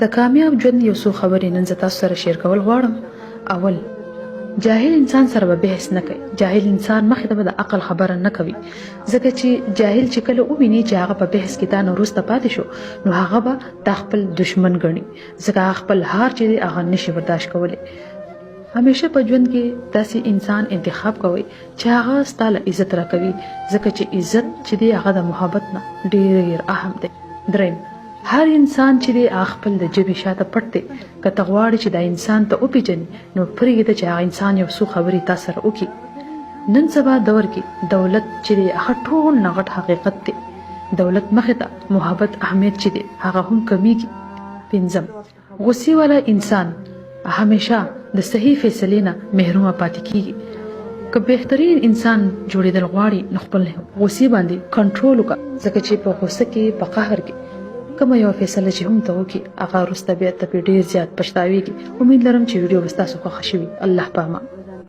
د کامیاب ژوند یو څو خبرې نن زه تاسو سره شیر کول غواړم. اول، جاهل انسان سره به بحث نه کوي. جاهل انسان مخې ته به د عقل خبره نه کوي، ځکه چې جاهل چې کله وویني چې هغه په بحث کې تا نه وروسته پاتې شو، نو هغه به تا خپل دشمن ګڼي، ځکه هغه خپل هار چې دی هغه نشي برداشت کولی. همیشه په ژوند کې داسې انسان انتخاب کوئ چې هغه ستا له عزت راکوي، ځکه چې عزت چې دی هغه د محبت نه ډېر اهم دی. دریم، هر انسان چې دی هغه خپل د ژبې شاته پټ دی. که ته غواړې چې دا انسان ته وپېژنې، نو پرېږده چې هغه انسان یو څو خبرې تا سره وکړي. نن سبا دور کې دولت چې دی هغه ټول نه غټ حقیقت دی. دولت مخې ته محبت اهمیت چې دی هغه هم کمیږي. پنځم، غصې والا انسان همیشه د صحیح فیصلې نه محرومه پاتې کیږي. که بهترین انسان جوړېدل غواړي، نو خپل غصې باندې کنټرول وکړه، ځکه چې په غصه کې په قهر کې کومه یو فیصله چې هم ته وکړي هغه وروسته بیا ته پرې ډېر زیات پښتاویږي. امید لرم چې ویډیو به ستاسو خوښه شوي. الله پامان.